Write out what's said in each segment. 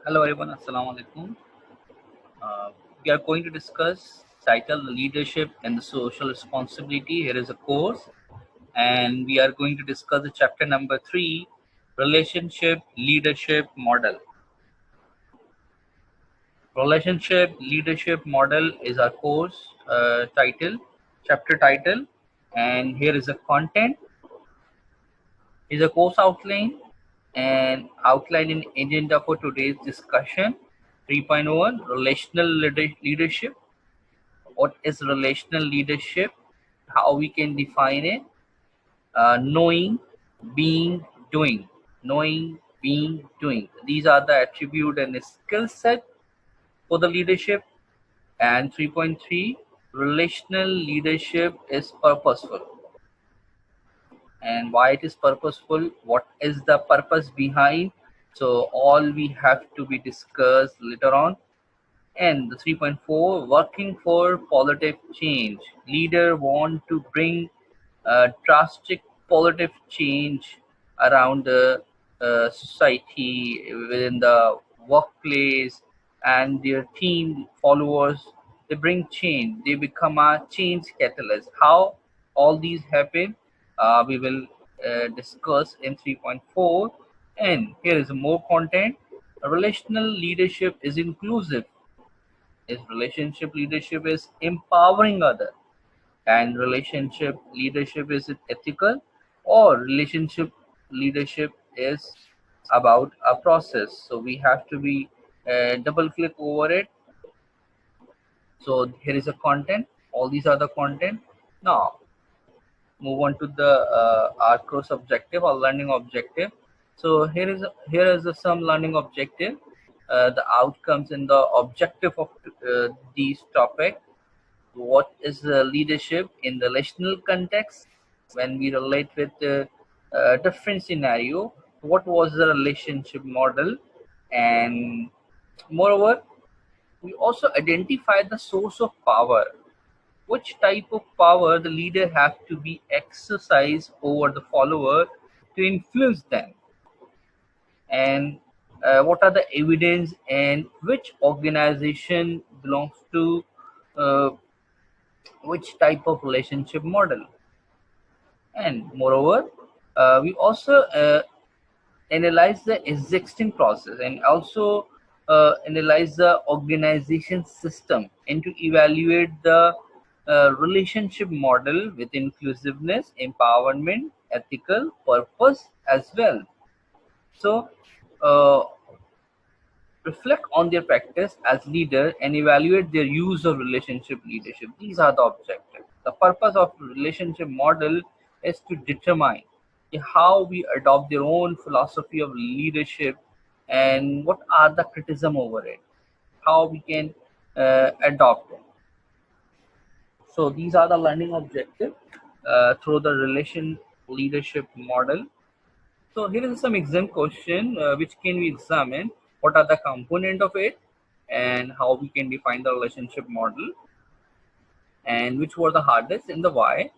Hello everyone, Assalamu alaikum. We are going to discuss title leadership and the social responsibility. Here is a course, and we are going to discuss the chapter number 3, relationship leadership model. Relationship leadership model is our course title, chapter title, and here is a content. Is a course outline and outline in agenda for today's discussion. 3.1 Relational leadership. What is relational leadership? How we can define it? Knowing, being, doing. Knowing, being, doing. These are the attribute and the skill set for the leadership. And 3.3 Relational leadership is purposeful. And why it is purposeful, what is the purpose behind, so all we have to be discussed later on. And the 3.4 working for positive change. Leader want to bring drastic positive change around the society, within the workplace, and their team followers. They bring change, they become a change catalyst. How all these happen, we will discuss in 3.4. And here is more content. Relational leadership is inclusive. Is relationship leadership is empowering other, and relationship leadership is it ethical, or relationship leadership is about a process. So we have to be double click over it. So here is a content, all these are the content. Now move on to the our course objective or learning objective. So here is some learning objective, the outcomes and the objective of these topic. What is the leadership in the relational context? When we relate with different scenario, what was the relationship model? And moreover, we also identify the source of power. Which type of power the leader have to be exercised over the follower to influence them? And what are the evidence, and which organization belongs to uh, which type of relationship model? And moreover, we also analyze the existing process, and also analyze the organization system, and to evaluate the relationship model with inclusiveness, empowerment, ethical purpose as well. So uh, reflect on their practice as leader and evaluate their use of relationship leadership. These are the objectives. The purpose of relationship model is to determine how we adopt their own philosophy of leadership, and what are the criticism over it, how we can adopt it. So these are the learning objective through the relation leadership model. So here is some exam question which can we examine. What are the component of it, and how we can define the relationship model, and which were the hardest and the why,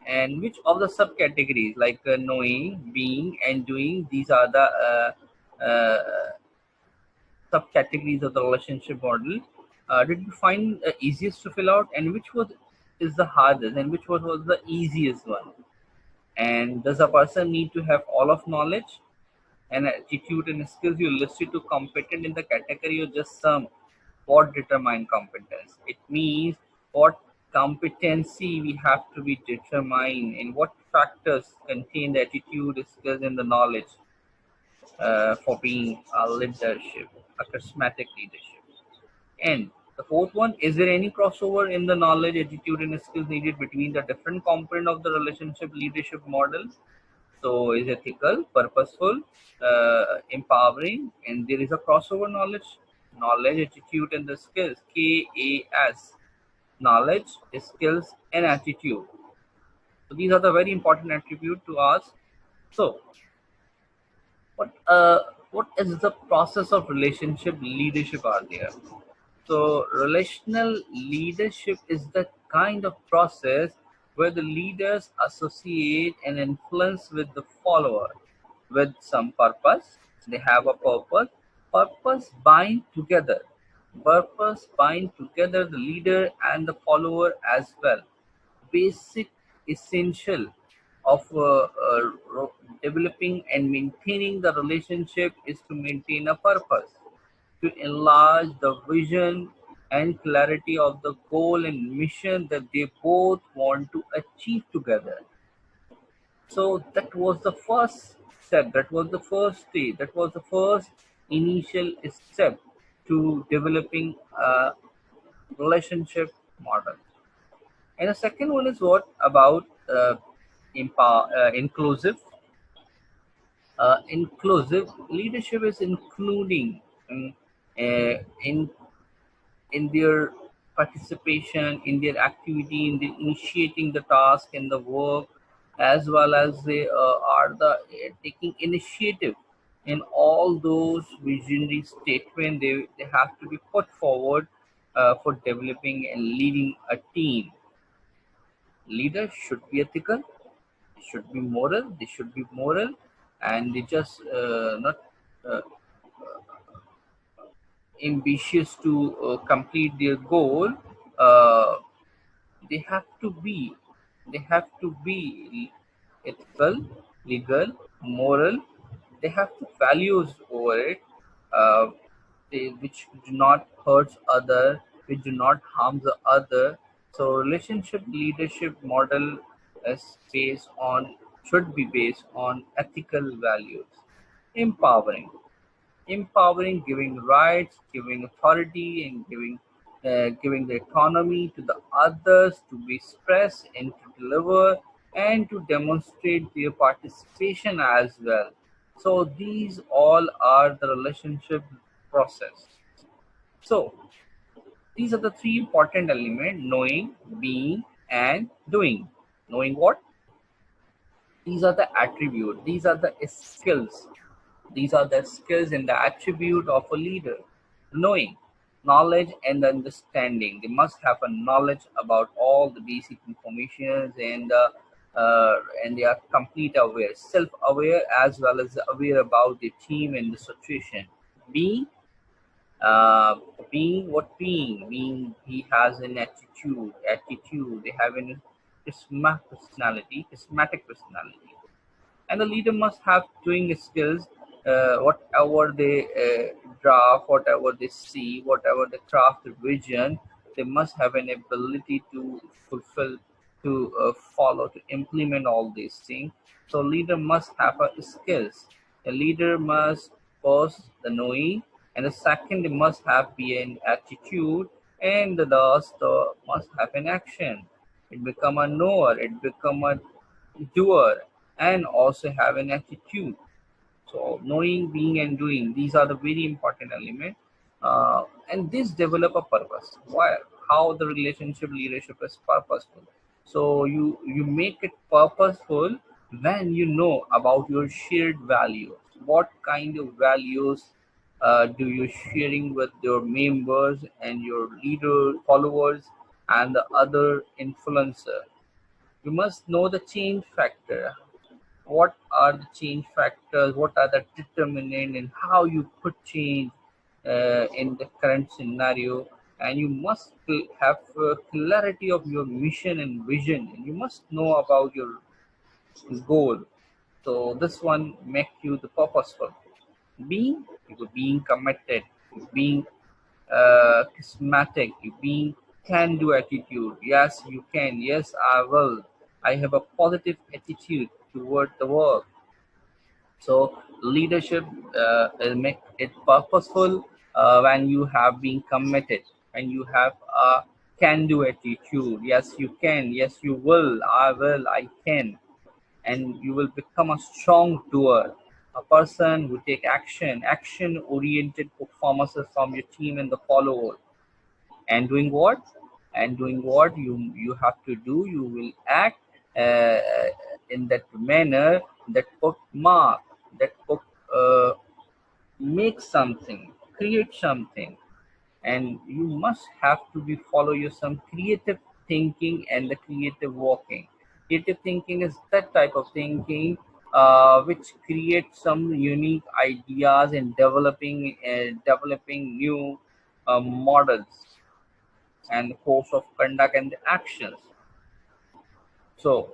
and which of the subcategories like knowing, being, and doing. These are the subcategories of the relationship model. Did you find easiest to fill out, and which was is the hardest, and which was the easiest one? And does a person need to have all of knowledge and attitude and skills you listed to competent in the category, or just some? What determine competence? It means what competency we have to be determined, and what factors contain the attitude, skills, and the knowledge for being a leadership, a charismatic leadership. And the fourth one, is there any crossover in the knowledge, attitude, and skills needed between the different component of the relationship leadership model? So is ethical, purposeful, empowering, and there is a crossover knowledge, attitude, and the skills. KAS, knowledge, skills, and attitude. So these are the very important attribute to us. So what is the process of relationship leadership are there? So relational leadership is the kind of process where the leaders associate and influence with the follower with some purpose. They have a purpose, Purpose bind together. Purpose bind together the leader and the follower as well. Basic essential of developing and maintaining the relationship is to maintain a purpose, to enlarge the vision and clarity of the goal and mission that they both want to achieve together. So that was the first step, that was the first stage, that was the first initial step to developing a relationship model. And the second one is what about inclusive. Inclusive leadership is including in their participation, in their activity, in the initiating the task and the work, as well as they are the taking initiative in all those visionary statements they have to be put forward for developing and leading a team. Leaders should be ethical, they should be moral, and they just not uh, ambitious to complete their goal. uh, they have to be they have to be ethical, legal, moral. They have the values over it, uh, which do not hurt other, which do not harm the other. So relationship leadership model is based on should be based on ethical values. Empowering, giving rights, giving authority, and giving the autonomy to the others to be expressed and to deliver and to demonstrate their participation as well. So these all are the relationship process. So these are the three important elements: knowing, being, and doing. Knowing what? These are the attribute. These are the skills. These are the skills and the attribute of a leader. Knowing, knowledge and understanding. They must have a knowledge about all the basic information, and they are complete aware, self-aware, as well as aware about the team and the situation. Being, uh, being he has an attitude. They have an charismatic personality, and the leader must have doing skills. Whatever they draft, whatever they see, whatever they craft the vision, they must have an ability to fulfill, to follow, to implement all these things. So leader must have a skills. A leader must first the knowing, and the second they must have be an attitude, and the last must have an action. It become a knower, it become a doer, and also have an attitude. So knowing, being, and doing, these are the very important elements, and this develop a purpose. Why? How the relationship leadership is purposeful. So you make it purposeful when you know about your shared values. What kind of values do you sharing with your members and your leader followers and the other influencer? You must know the change factor. What are the change factors? What are the determinant and how you could change in the current scenario? And you must have clarity of your mission and vision, and you must know about your goal. So this one make you the purposeful. Being committed, you being charismatic, you being can do attitude. Yes, you can. Yes, I will. I have a positive attitude toward the work. So leadership will make it purposeful when you have been committed, when you have a can-do attitude. Yes, you can. Yes, you will. I will. I can. And you will become a strong doer, a person who take action-oriented performances from your team and the follower. And doing what you have to do, you will act uh, in that manner that put mark, that put make something, create something. And you must have to be follow your some creative thinking and the creative working. Creative thinking is that type of thinking which create some unique ideas in developing new models and course of conduct and actions. So,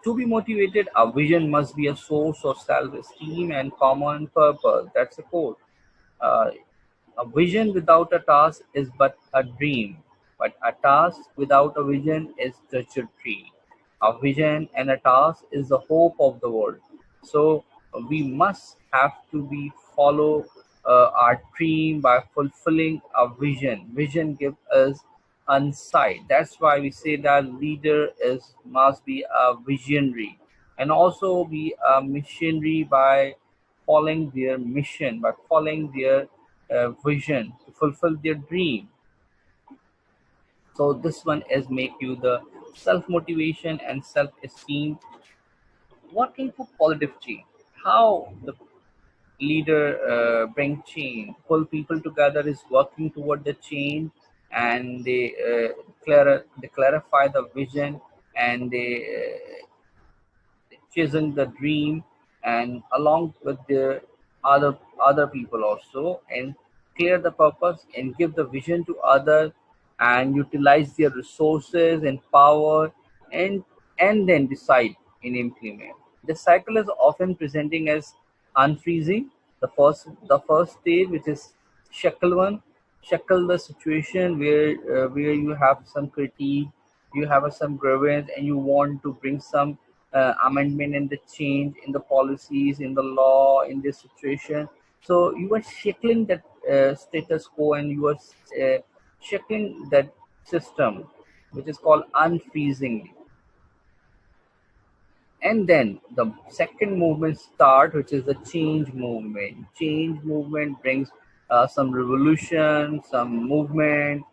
to be motivated, a vision must be a source of self-esteem and common purpose. That's the quote. Uh, a vision without a task is but a dream, but a task without a vision is drudgery. A vision and a task is the hope of the world. So we must have to be follow our dream by fulfilling a vision. Vision gives us insight. That's why we say that leader is must be a visionary and also be a missionary by following their mission, by following their vision to fulfill their dream. So this one is make you the self motivation and self esteem. Working for positive change. How the leader bring change, pull people together is working toward the change, and they clarify the vision, and they chasing the dream, and along with the other people also, and clear the purpose and give the vision to others, and utilize their resources and power, and then decide and implement. The cycle is often presenting as unfreezing, the first stage, which is shackle one. Shackle the situation where you have some critique, you have some grievance, and you want to bring some amendment and the change in the policies, in the law, in this situation. So you are shackling that status quo, and you are shackling that system, which is called unfreezing. And then the second movement start, which is the change movement brings some revolution, some movement,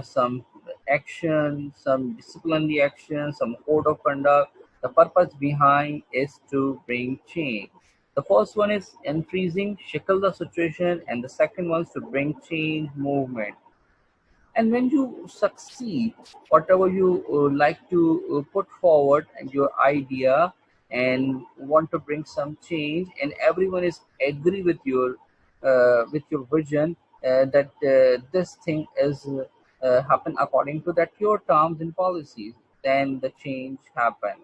some action, some disciplinary action, some code of conduct. The purpose behind is to bring change. The first one is unfreezing, shackle the situation, and the second one is to bring change movement. And when you succeed, whatever you like to put forward and your idea and want to bring some change, and everyone is agree with your vision, that this thing is happen according to that your terms and policies, then the change happen.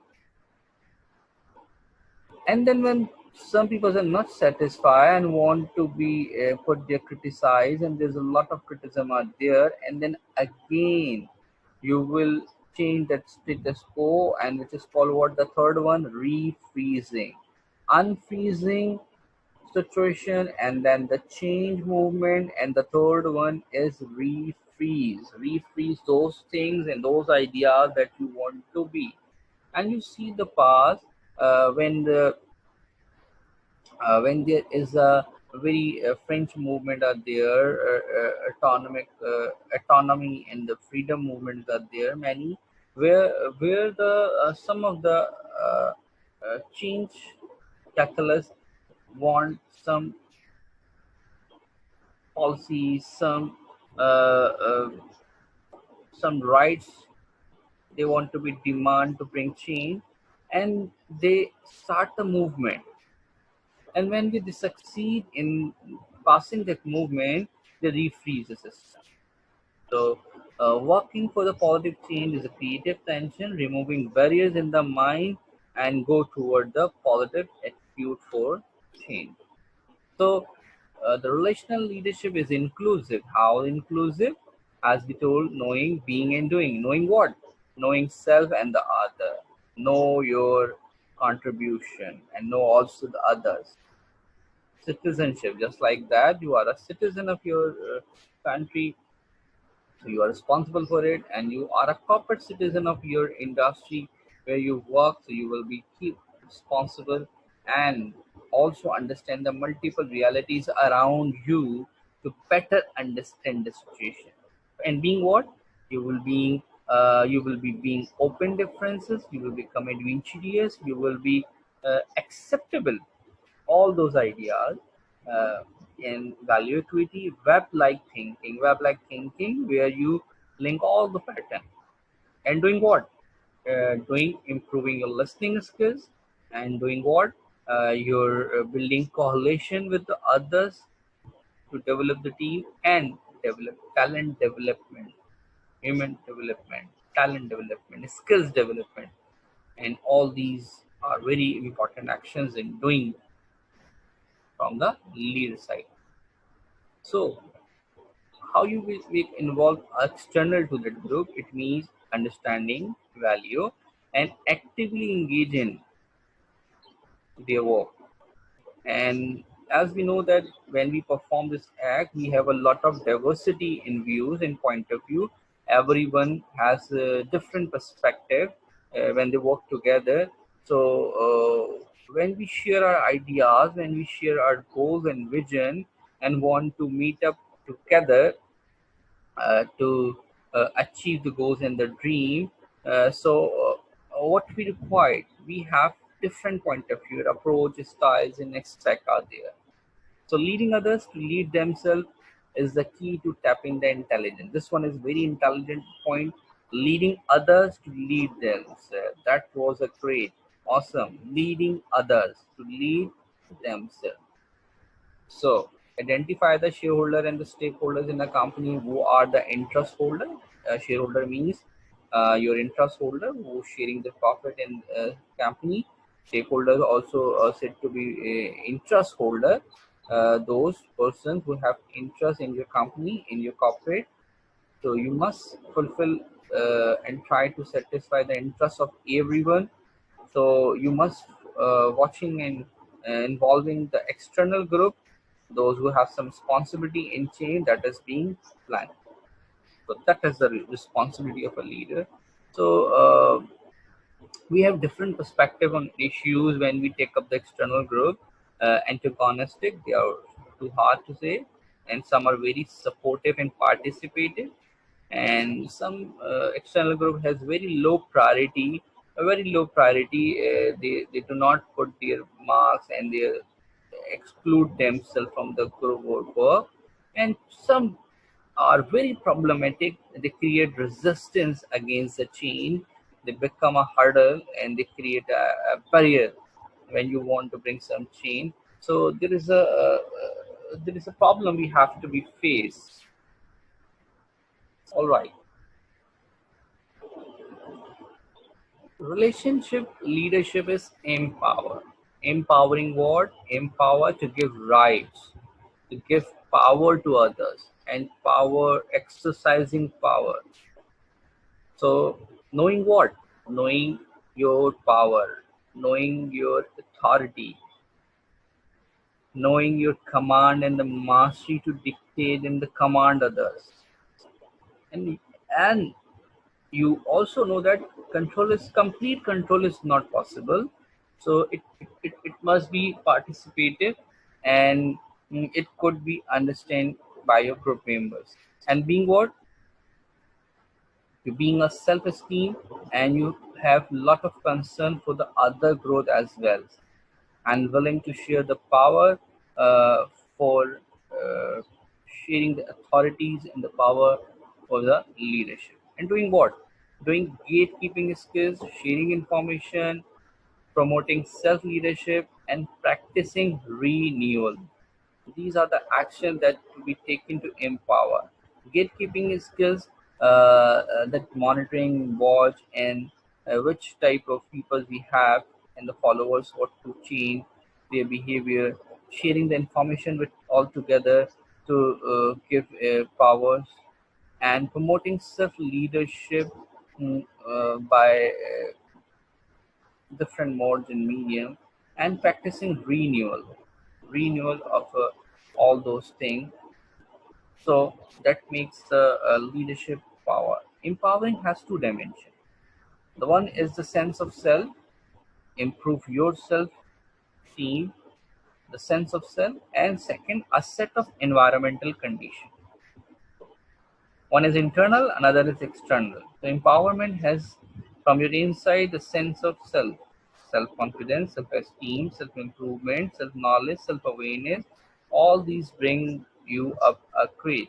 And then when some people are not satisfied and want to be put their criticize, and there's a lot of criticism out there, and then again you will change that status quo, and which is called what, the third one, refreezing, unfreezing situation, and then the change movement, and the third one is refreeze those things and those ideas that you want to be. And you see the past, when there is a very French movement are there, autonomy and the freedom movements are there many, where the some of the change catalysts want policies, uh, some rights they want to be demand to bring change, and they start the movement. And when they succeed in passing that movement, they refreeze the system. So, working for the positive change is a creative tension, removing barriers in the mind, and go toward the positive attitude for change. So, the relational leadership is inclusive. How inclusive? As we told, knowing, being, and doing. Knowing what? Knowing self and the other. Know your contribution and know also the others. Citizenship, just like that, you are a citizen of your country, so you are responsible for it, and you are a corporate citizen of your industry where you work, so you will be keep responsible, and also understand the multiple realities around you to better understand the situation. And being what, you will be being open differences, you will become adventurous, you will be acceptable, all those ideas, uh, in value equity, web like thinking, where you link all the pattern, and doing what, doing improving your listening skills, And doing what? You're building correlation with the others to develop the team and develop talent development, human development, talent development, skills development, and all these are very important actions in doing from the leader side. So how you will be involved external to that group? It means understanding value and actively engage in their work. And as we know that when we perform this act, we have a lot of diversity in views and point of view. Everyone has a different perspective when they work together. So when we share our ideas, when we share our goals and vision and want to meet up together to achieve the goals and the dream. What we require, we have different point of view, approach, styles, and expect are there. So leading others to lead themselves is the key to tapping the intelligence. This one is very intelligent point. Leading others to lead themselves. That was a great, awesome. Leading others to lead themselves. So identify the shareholder and the stakeholders in a company who are the interest holder. Shareholder means your interest holder who sharing the profit in company. Stakeholders also said to be interest holder. Those persons who have interest in your company, in your corporate. So you must fulfill and try to satisfy the interests of everyone. So you must watching and involving the external group, those who have some responsibility in change that is being planned. So that is the responsibility of a leader. So we have different perspective on issues when we take up the external group. Antagonistic, they are too hard to say, and some are very supportive and participative, and some external group has very low priority, a very low priority. They do not put their marks and they exclude themselves from the group work, and some are very problematic. They create resistance against the change. They become a hurdle and they create a barrier when you want to bring some change. So there is a problem we have to be faced. All right. Relationship leadership is empower. Empowering what? Empower to give rights, to give power to others, and power, exercising power. So, knowing what? Knowing your power, knowing your authority, knowing your command and the mastery to dictate and the command others. And you also know that complete control is not possible. So it must be participative, and it could be understand by your group members. And being what? You being a self-esteem, and you have lot of concern for the other growth as well, and willing to share the power for uh, sharing the authorities and the power for the leadership. And doing what? Doing gatekeeping skills, sharing information, promoting self leadership, and practicing renewal. These are the actions that to be taken to empower. Gatekeeping skills, that monitoring, watch, and which type of people we have and the followers, what to change their behavior, sharing the information with all together to give powers, and promoting self leadership by different modes and medium, and practicing renewal of all those things. So that makes the leadership power. Empowering has two dimensions. The one is the sense of self, improve yourself, team, the sense of self, and second, a set of environmental conditions. One is internal, another is external. So empowerment has from your inside the sense of self, self-confidence, self-esteem, self-improvement, self-knowledge, self-awareness. All these bring you up a grade.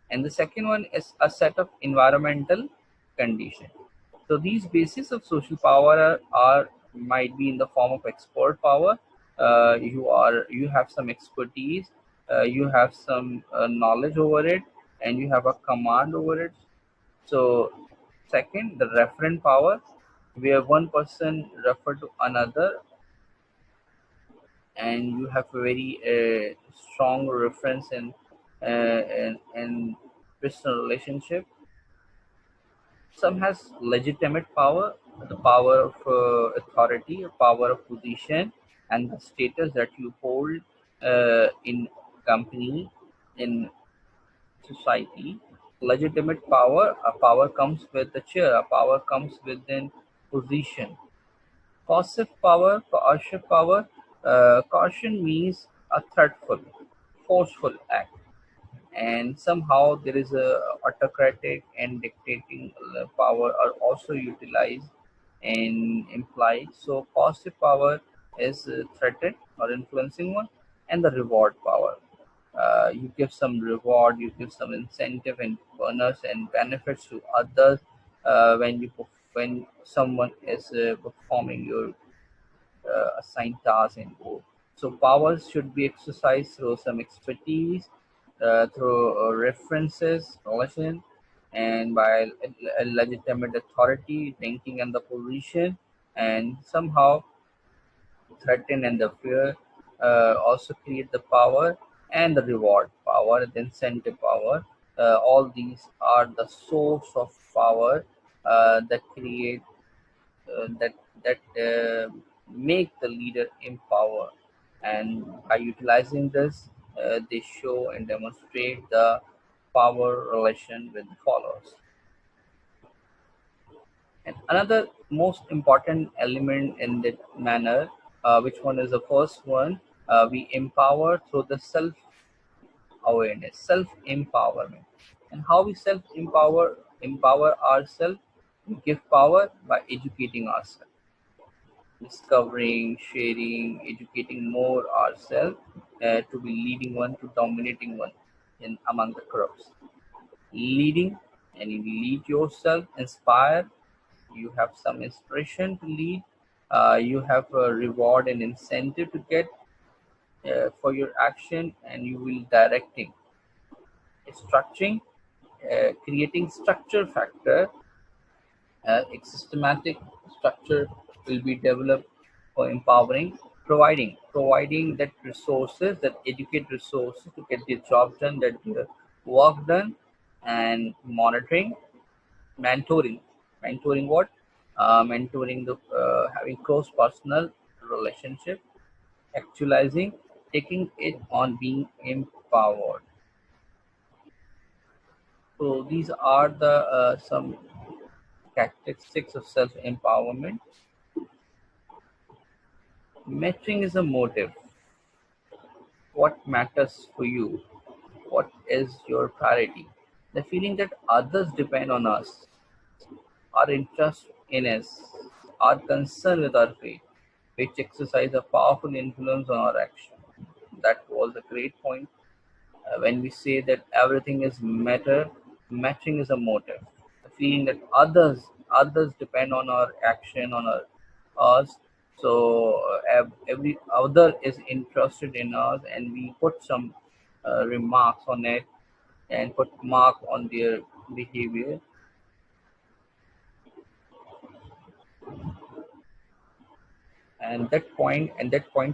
And the second one is a set of environmental conditions. So these bases of social power are might be in the form of expert power. You have some expertise, you have some knowledge over it, and you have a command over it. So second, the referent power, where one person refer to another, and you have a very strong reference in personal relationship. Some has legitimate power, the power of authority, power of position, and the status that you hold in company, in society. Legitimate power, a power comes with the chair, a power comes within position. Coercive power, caution means a threatful, forceful act, and somehow there is a autocratic and dictating power are also utilized and implied. So positive power is threatened or influencing one, and the reward power. You give some reward, you give some incentive and bonus and benefits to others when someone is performing your assigned tasks and goals. So powers should be exercised through some expertise, through references, relation, and by a legitimate authority, ranking and the position, and somehow threaten and the fear also create the power, and the reward power, the incentive power. All these are the source of power that create that make the leader empower, and by utilizing this they show and demonstrate the power relation with followers. And another most important element in that manner, which one is the first one, we empower through the self awareness, self empowerment. And how we self empower ourselves, we give power by educating ourselves, discovering, sharing, educating more ourselves, to be leading one, to dominating one in among the groups. Leading, and you lead yourself, inspire. You have some inspiration to lead. You have a reward and incentive to get for your action, and you will directing, structuring, creating structure factor. A systematic structure will be developed for empowering, providing that resources, that educate resources to get the job done, that the work done, and monitoring, mentoring, mentoring what? Mentoring the having close personal relationship, actualizing, taking it on being empowered. So these are the some characteristics of self empowerment. Matching is a motive. What matters for you? What is your priority? The feeling that others depend on us, our interest in us, our concern with our fate, which exercise a powerful influence on our action. That was a great point. When we say that everything is matter, matching is a motive. The feeling that others depend on our action, on our us. So every other is interested in us, and we put some remarks on it and put mark on their behavior. And that point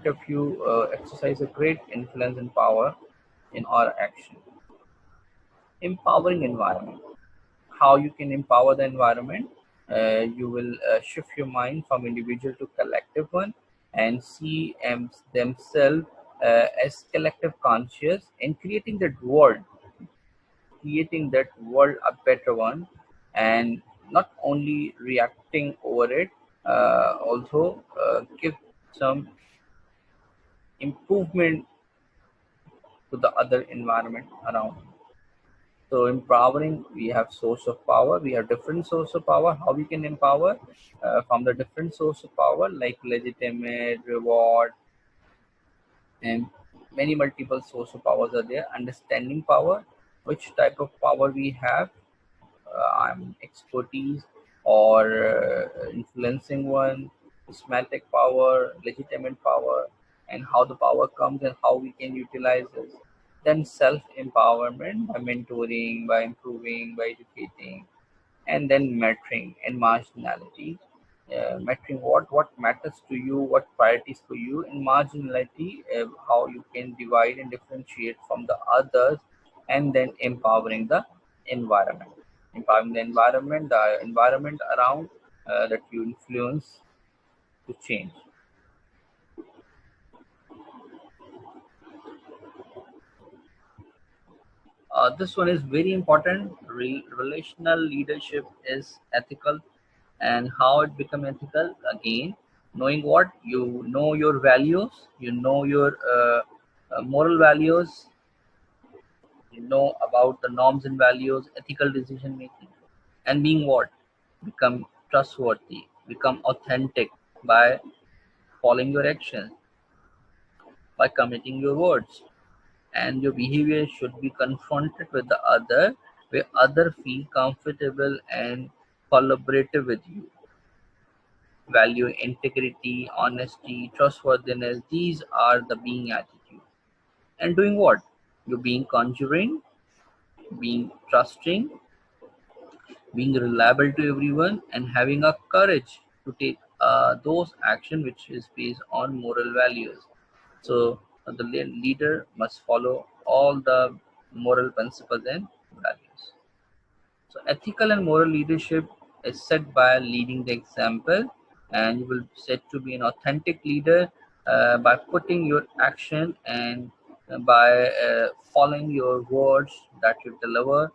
of view exercise a great influence and power in our action. Empowering environment, how you can empower the environment. You will shift your mind from individual to collective one, and see themselves as collective conscious, and creating that world a better one, and not only reacting over it, also give some improvement to the other environment around. So empowering, we have source of power. We have different source of power. How we can empower from the different source of power, like legitimate, reward, and many multiple source of powers are there. Understanding power, which type of power we have, expertise or influencing one, systematic power, legitimate power, and how the power comes and how we can utilize it. Then self-empowerment by mentoring, by improving, by educating, and then mattering and marginality. Mattering what matters to you, what priorities for you, and marginality, how you can divide and differentiate from the others, and then environment, empowering the environment around that you influence to change. This one is very important. Relational leadership is ethical, and how it become ethical again. Knowing what you know your values, you know your moral values, you know about the norms and values, ethical decision making, and being what become trustworthy, become authentic by following your actions, by committing your words, and your behavior should be confronted with the other, where other feel comfortable and collaborative with you. Value integrity, honesty, trustworthiness. These are the being attitude. And doing what? You're being conjuring, being trusting, being reliable to everyone, and having a courage to take those action which is based on moral values. So the leader must follow all the moral principles and values. So ethical and moral leadership is set by leading the example, and you will set to be an authentic leader by putting your action and by following your words that you deliver,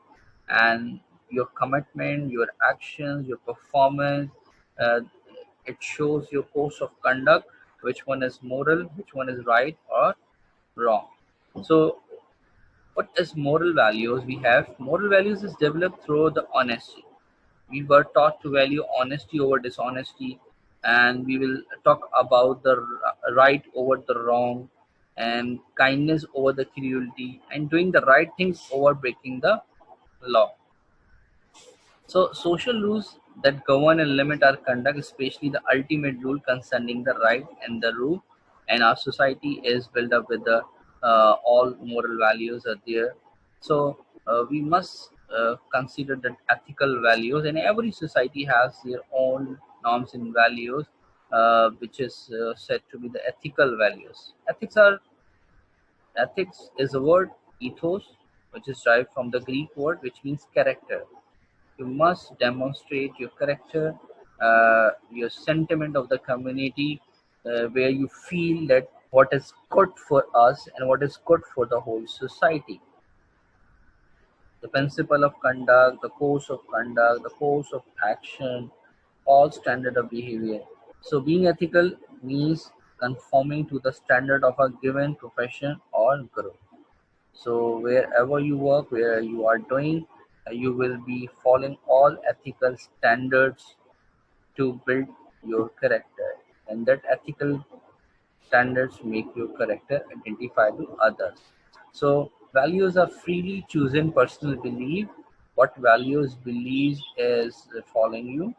and your commitment, your actions, your performance. Uh, it shows your course of conduct, which one is moral, which one is right or wrong. So what is moral values? We have moral values is developed through the honesty. We were taught to value honesty over dishonesty, and we will talk about the right over the wrong, and kindness over the cruelty, and doing the right things over breaking the law. So, social rules that govern and limit our conduct, especially the ultimate rule concerning the right and the rule, and our society is built up with the all moral values are there. So, we must consider that ethical values, and every society has their own norms and values, which is said to be the ethical values. Ethics is a word ethos, which is derived from the Greek word which means character. You must demonstrate your character, your sentiment of the community, where you feel that what is good for us and what is good for the whole society. The principle of conduct, the course of action, all standard of behavior. So being ethical means conforming to the standard of a given profession or group. So wherever you work, where you are doing, you will be following all ethical standards to build your character, and that ethical standards make your character identify to others. So values are freely chosen personal belief. What values believes is following you.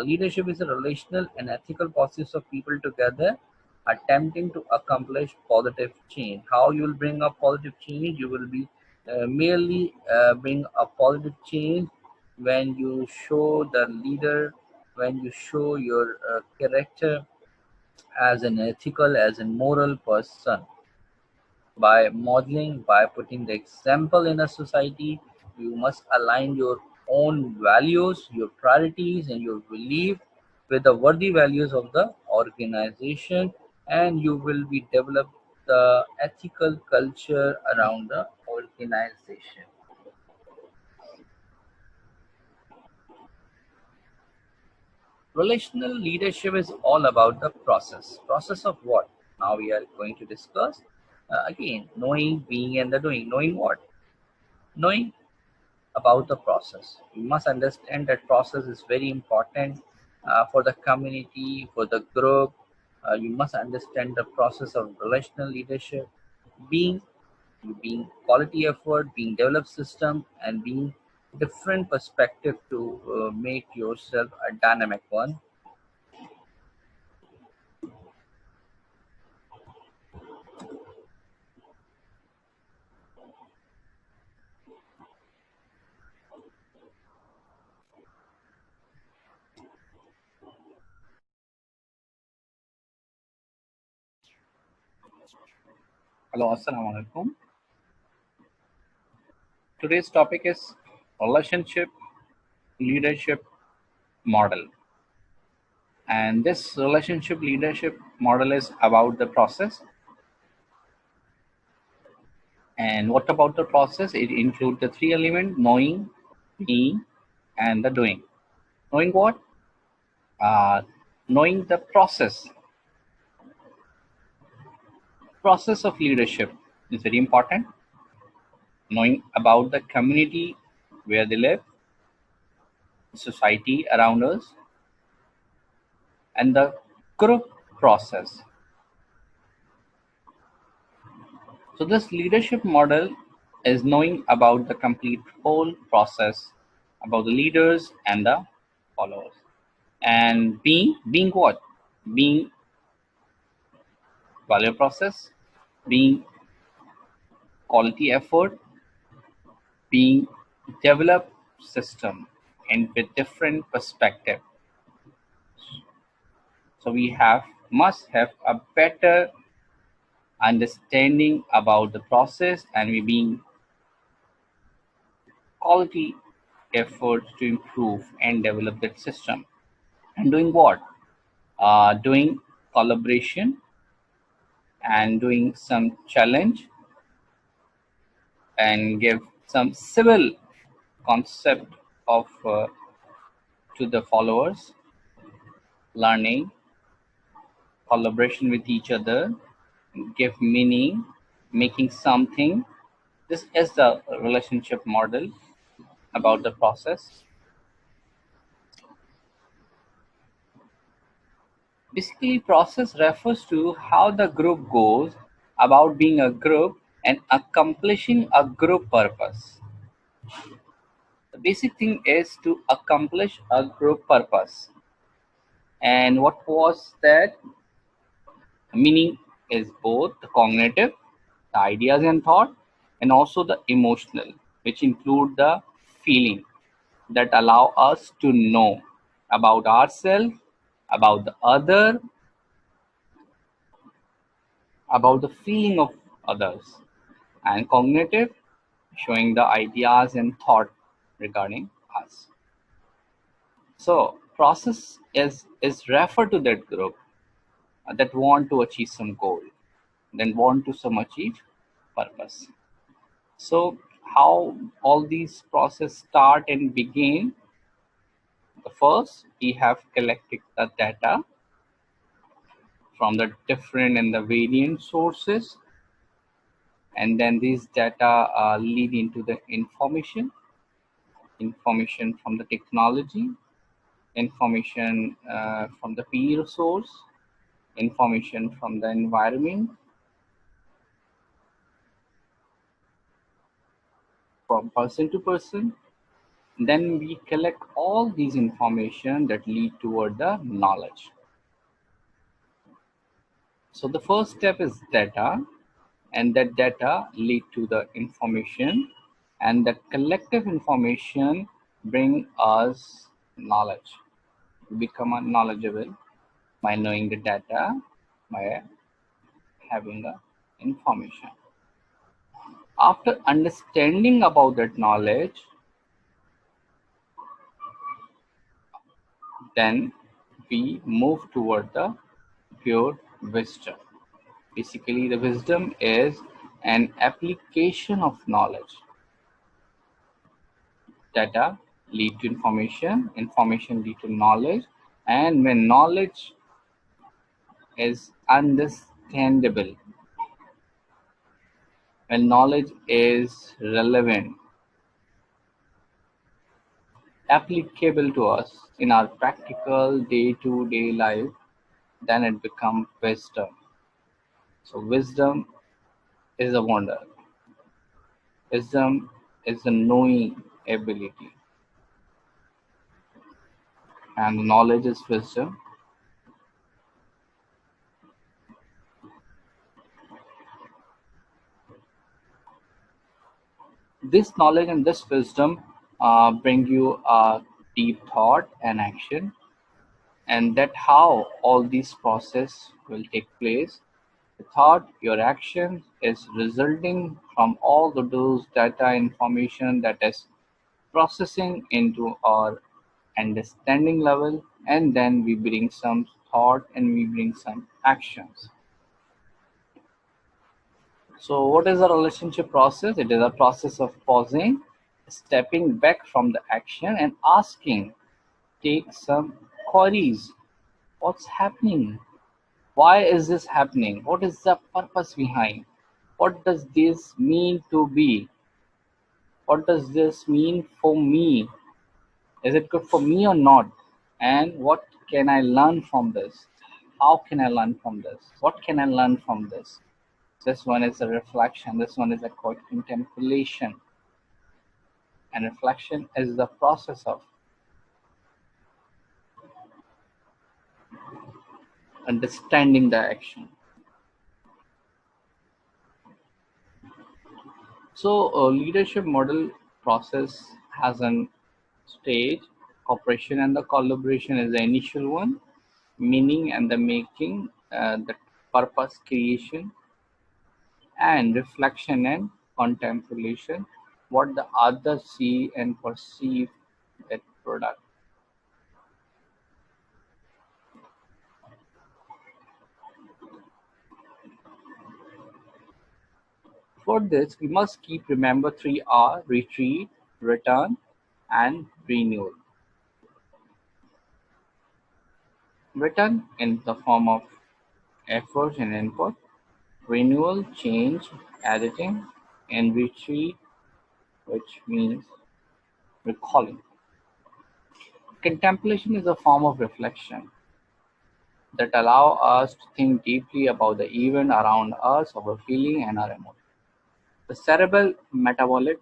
Leadership is a relational and ethical process of people together attempting to accomplish positive change. How you will bring a positive change? You will be merely bring a positive change when you show the leader, when you show your character as an ethical, as a moral person, by modeling, by putting the example in a society. You must align your own values, your priorities, and your belief with the worthy values of the organization, and you will be develop the ethical culture around the organization. Relational leadership is all about the process. Process of what? Now we are going to discuss again knowing, being, and the doing. Knowing what? Knowing about the process. You must understand that process is very important for the community, for the group. You must understand the process of relational leadership, being being quality effort, being developed system, and being different perspective to make yourself a dynamic one. Hello, Assalamu alaikum. Today's topic is relationship leadership model. And this relationship leadership model is about the process. And what about the process? It includes the three elements: knowing, being, and the doing. Knowing what? Knowing the process of leadership is very important. Knowing about the community where they live, society around us, and the group process. So this leadership model is knowing about the complete whole process, about the leaders and the followers. And being what? Being value process, being quality effort, being developed system and with different perspective. So we must have a better understanding about the process, and we being quality efforts to improve and develop that system. And doing what? Doing collaboration and doing some challenge and give some civil concept of to the followers, learning, collaboration with each other, give meaning, making something. This is the relationship model about the process. Basically, process refers to how the group goes about being a group and accomplishing a group purpose. The basic thing is to accomplish a group purpose. And what was that? Meaning is both the cognitive, the ideas and thought, and also the emotional, which include the feeling that allow us to know about ourselves, about the other, about the feeling of others, and cognitive, showing the ideas and thought regarding us. So process is referred to that group that want to achieve some goal, then want to some achieve purpose. So how all these process start and begin? The first, we have collected the data from the different and the variant sources, and then these data lead into the information from the technology, information from the peer source, information from the environment, from person to person. Then we collect all these information that lead toward the knowledge. So the first step is data, and that data lead to the information, and the collective information bring us knowledge. We become knowledgeable by knowing the data, by having the information. After understanding about that knowledge, then we move toward the pure wisdom. Basically, the wisdom is an application of knowledge. Data lead to information, information lead to knowledge, and when knowledge is understandable, when knowledge is relevant, applicable to us in our practical day-to-day life, then it becomes wisdom. So wisdom is a wonder. Wisdom is the knowing ability, and knowledge is wisdom. This knowledge and this wisdom bring you a deep thought and action, and that how all these process will take place The thought, your action, is resulting from all the those data information that is processing into our understanding level, and then we bring some thought and we bring some actions. So what is a relationship process? It is a process of pausing, stepping back from the action and asking, take some queries. What's happening? Why is this happening? What is the purpose behind? What does this mean to be? What does this mean for me? Is it good for me or not? And what can I learn from this? How can I learn from this? What can I learn from this? This one is a reflection. This one is a contemplation. And reflection is the process of understanding the action. So a leadership model process has an stage. Cooperation and the collaboration is the initial one. Meaning and the making, the purpose creation, and reflection and contemplation, what the others see and perceive that product. For this, we must keep remember 3R: retreat, return, and renewal. Return in the form of effort and input, renewal, change, editing, and retreat, which means recalling. Contemplation is a form of reflection that allow us to think deeply about the event around us, our feeling, and our emotion. The cerebral metabolic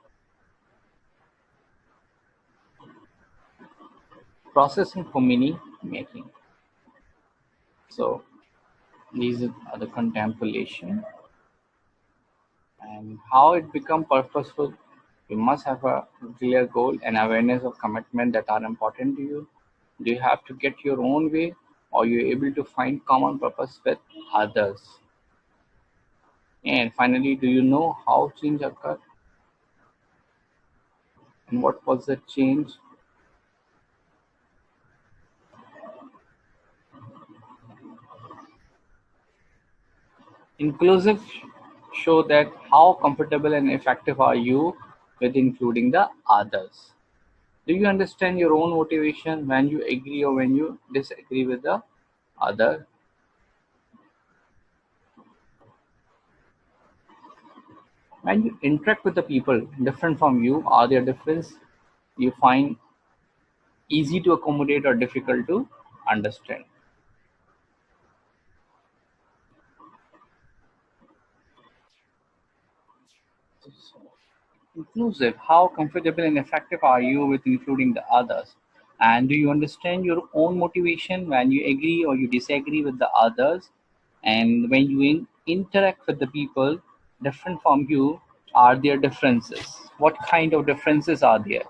processing for meaning making. So these are the contemplation and how it become purposeful. You must have a clear goal and awareness of commitment that are important to you. Do you have to get your own way, or you able to find common purpose with others? And finally, do you know how change occurred and what was the change? Inclusive show that how comfortable and effective are you with including the others. Do you understand your own motivation when you agree or when you disagree with the other? When you interact with the people different from you, are there difference you find easy to accommodate or difficult to understand? Inclusive, how comfortable and effective are you with including the others? And do you understand your own motivation when you agree or you disagree with the others? And when you interact with the people different from you, are there differences? What kind of differences are there?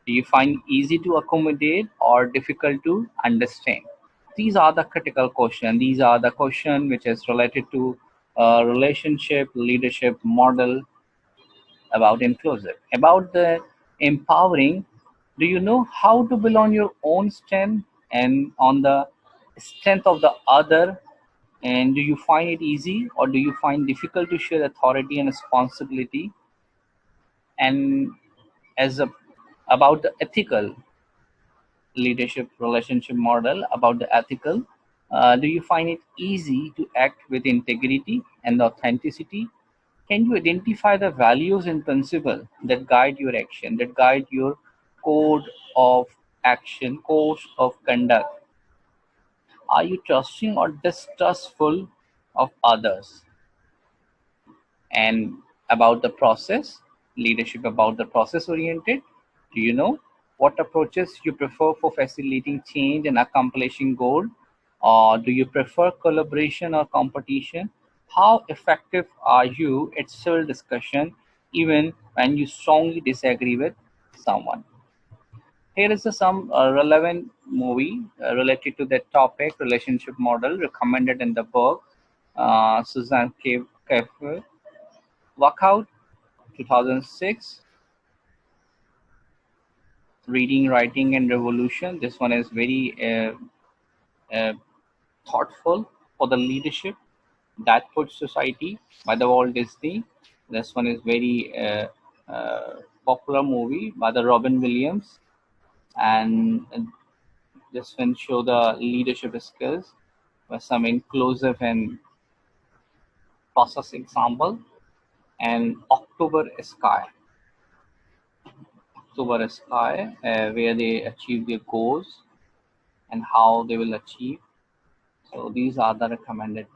Do you find easy to accommodate or difficult to understand? These are the critical questions. These are the questions which is related to relationship, leadership model, about inclusive, about the empowering. Do you know how to build on your own strength and on the strength of the other? And do you find it easy or do you find difficult to share authority and responsibility? And as a, about the ethical leadership relationship model, about the ethical, do you find it easy to act with integrity and authenticity? Can you identify the values and principles that guide your action, that guide your code of action, course of conduct? Are you trusting or distrustful of others? And about the process, leadership about the process oriented, do you know what approaches you prefer for facilitating change and accomplishing goal? Or do you prefer collaboration or competition? How effective are you at civil discussion even when you strongly disagree with someone? Here is some relevant movie related to that topic, relationship model, recommended in the book. Suzanne Keffer. Workout 2006. Reading, Writing, and Revolution. This one is very uh, thoughtful for the leadership that puts society by the Walt Disney. This one is very popular movie by the Robin Williams, and this one show the leadership skills with some inclusive and process example. And October Sky, where they achieve their goals and how they will achieve. So these are the recommended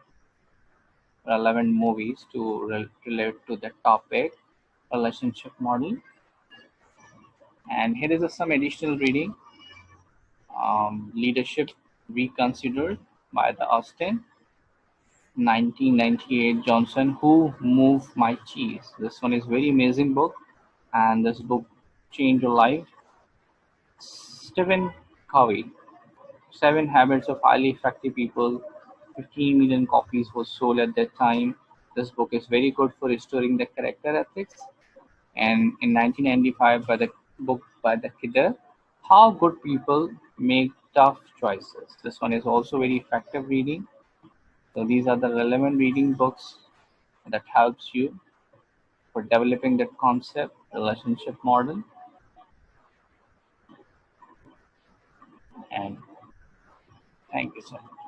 relevant movies to relate to the topic relationship model. And here is some additional reading. Leadership Reconsidered by the Austin. 1998 Johnson, Who Moved My Cheese. This one is very amazing book, and this book changed your life. Stephen Covey, Seven Habits of Highly Effective People. 15 million copies was sold at that time. This book is very good for restoring the character ethics. And in 1995, by the book by the Kidder, How Good People Make Tough Choices. This one is also very effective reading. So these are the relevant reading books that helps you for developing that concept, relationship model. And thank you so much.